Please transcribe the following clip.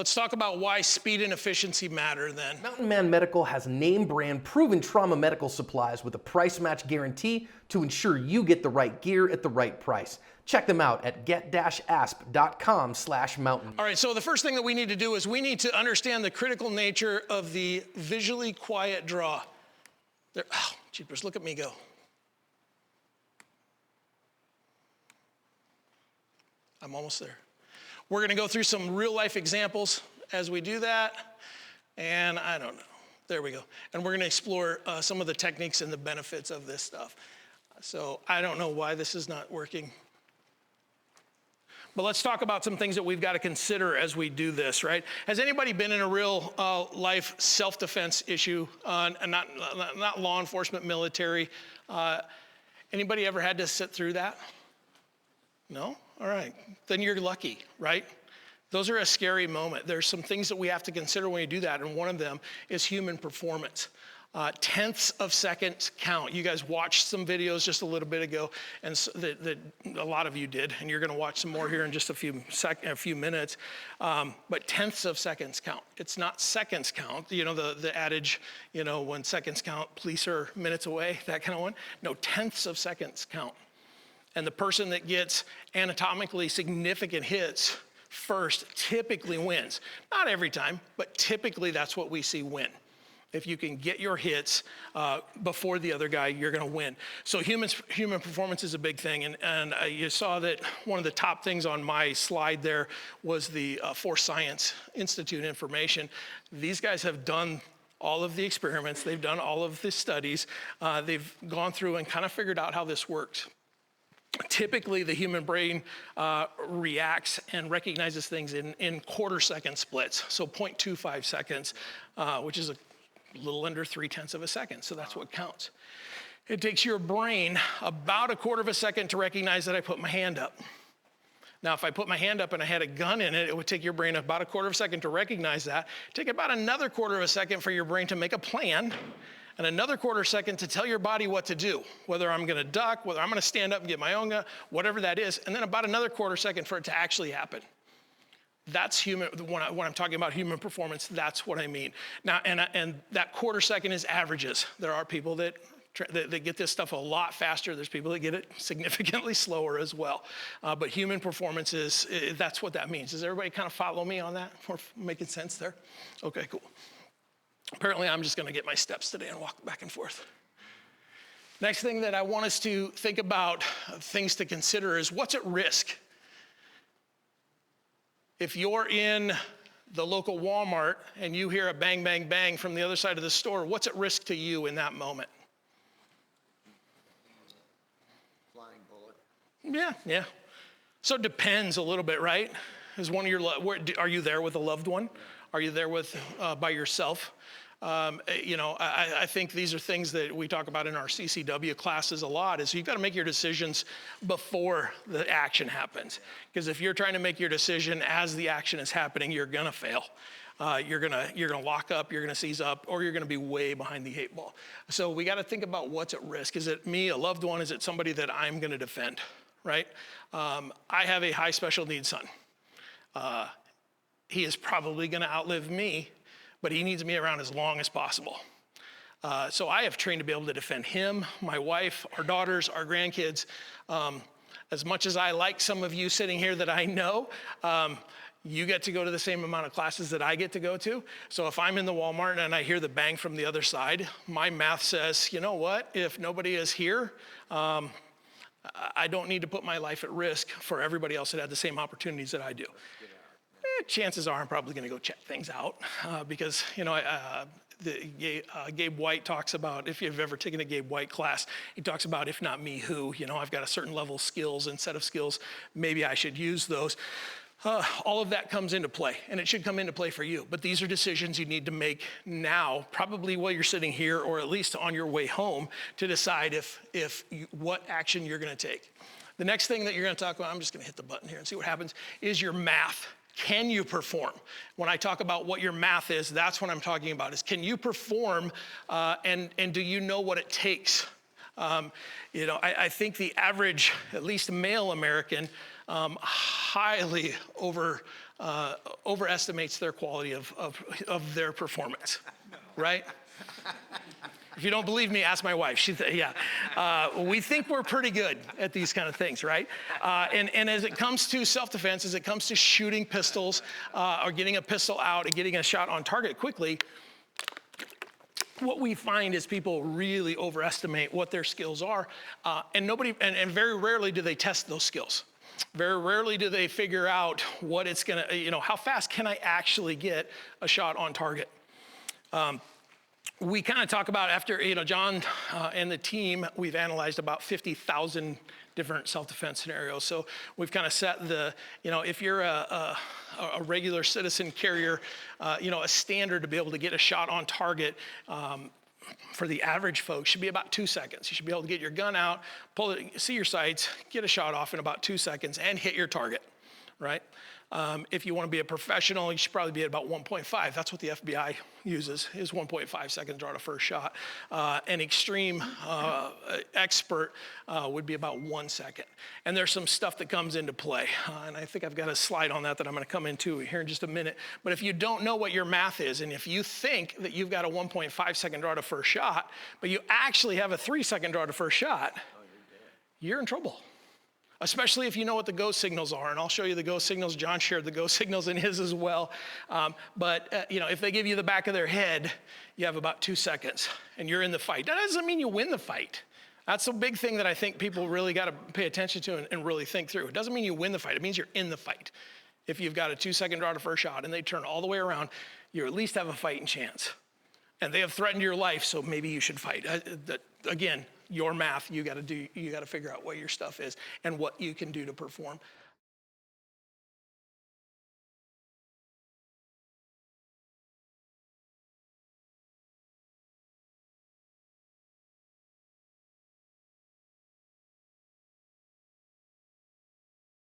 Let's talk about why speed and efficiency matter then. Mountain Man Medical has name brand proven trauma medical supplies with a price match guarantee to ensure you get the right gear at the right price. Check them out at get-asp.com/mountain. All right, so the first thing that we need to do is we need to understand the critical nature of the visually quiet draw. There, oh, jeepers, look at me go. I'm almost there. We're gonna go through some real life examples as we do that, and I don't know, there we go. And we're gonna explore some of the techniques and the benefits of this stuff. So I don't know why this is not working. But let's talk about some things that we've got to consider as we do this, right? Has anybody been in a real life self-defense issue, not law enforcement, military? Anybody ever had to sit through that? No? All right, then you're lucky, right? Those are a scary moment. There's some things that we have to consider when you do that, and one of them is human performance. Tenths of seconds count. You guys watched some videos just a little bit ago, and so that a lot of you did, and you're gonna watch some more here in just a few minutes. But tenths of seconds count. It's not seconds count. You know, the adage, you know, when seconds count, police are minutes away, that kind of one. No, tenths of seconds count. And the person that gets anatomically significant hits first typically wins. Not every time, but typically that's what we see win. If you can get your hits before the other guy, you're gonna win. So human performance is a big thing, and you saw that one of the top things on my slide there was the Force Science Institute information. These guys have done all of the experiments, they've done all of the studies, they've gone through and kind of figured out how this works. Typically, the human brain reacts and recognizes things in quarter-second splits, so 0.25 seconds, which is a little under 0.3 of a second, so that's what counts. It takes your brain about a quarter of a second to recognize that I put my hand up. Now, if I put my hand up and I had a gun in it, it would take your brain about a quarter of a second to recognize that. Take about another quarter of a second for your brain to make a plan, and another quarter second to tell your body what to do, whether I'm gonna duck, whether I'm gonna stand up and get my own gun, whatever that is, and then about another quarter second for it to actually happen. That's human, when I'm talking about human performance, that's what I mean. Now, and that quarter second is averages. There are people that get this stuff a lot faster. There's people that get it significantly slower as well. But human performance that's what that means. Does everybody kind of follow me on that? We're making sense there? Okay, cool. Apparently I'm just gonna get my steps today and walk back and forth. Next thing that I want us to think about, things to consider, is what's at risk. If you're in the local Walmart and you hear a bang, bang, bang from the other side of the store, what's at risk to you in that moment? Flying bullet. Yeah. So it depends a little bit, right? Is one of your, are you there with a loved one? Are you there with, by yourself? You know, I think these are things that we talk about in our CCW classes a lot, is you've got to make your decisions before the action happens. Because if you're trying to make your decision as the action is happening, you're gonna fail. You're gonna lock up, you're gonna seize up, or you're gonna be way behind the 8 ball. So we got to think about what's at risk. Is it me, a loved one? Is it somebody that I'm gonna defend, right? I have a high special needs son. He is probably gonna outlive me, but he needs me around as long as possible. So I have trained to be able to defend him, my wife, our daughters, our grandkids. As much as I like some of you sitting here that I know, you get to go to the same amount of classes that I get to go to. So if I'm in the Walmart and I hear the bang from the other side, my math says, you know what, if nobody is here, I don't need to put my life at risk for everybody else that had the same opportunities that I do. Chances are I'm probably gonna go check things out because, you know, Gabe White talks about, if you've ever taken a Gabe White class, he talks about, if not me, who? You know, I've got a certain level of skills and set of skills, maybe I should use those. All of that comes into play, and it should come into play for you. But these are decisions you need to make now, probably while you're sitting here, or at least on your way home, to decide what action you're gonna take. The next thing that you're gonna talk about, I'm just gonna hit the button here and see what happens, is your math. Can you perform? When I talk about what your math is, that's what I'm talking about, is can you perform and do you know what it takes? You know, I think the average, at least male American, highly overestimates their quality of their performance, right? If you don't believe me, ask my wife. We think we're pretty good at these kind of things, right? And as it comes to self-defense, as it comes to shooting pistols or getting a pistol out and getting a shot on target quickly, what we find is people really overestimate what their skills are, and very rarely do they test those skills. Very rarely do they figure out what it's gonna, how fast can I actually get a shot on target? We kind of talk about after, John and the team, we've analyzed about 50,000 different self-defense scenarios. So we've kind of set if you're a regular citizen carrier, a standard to be able to get a shot on target for the average folks should be about 2 seconds. You should be able to get your gun out, pull it, see your sights, get a shot off in about 2 seconds and hit your target, right? If you want to be a professional, you should probably be at about 1.5. That's what the FBI uses, is 1.5 seconds to draw the first shot. An extreme expert would be about 1 second. And there's some stuff that comes into play. And I think I've got a slide on that I'm going to come into here in just a minute. But if you don't know what your math is, and if you think that you've got a 1.5 second draw to first shot, but you actually have a 3 second draw to first shot, you're in trouble. Especially if you know what the go signals are. And I'll show you the go signals. John shared the go signals in his as well. But if they give you the back of their head, you have about 2 seconds and you're in the fight. That doesn't mean you win the fight. That's a big thing that I think people really got to pay attention to and really think through. It doesn't mean you win the fight. It means you're in the fight. If you've got a 2 second draw to first shot and they turn all the way around, you at least have a fighting chance. And they have threatened your life, so maybe you should fight. Again, your math, you got to figure out what your stuff is and what you can do to perform.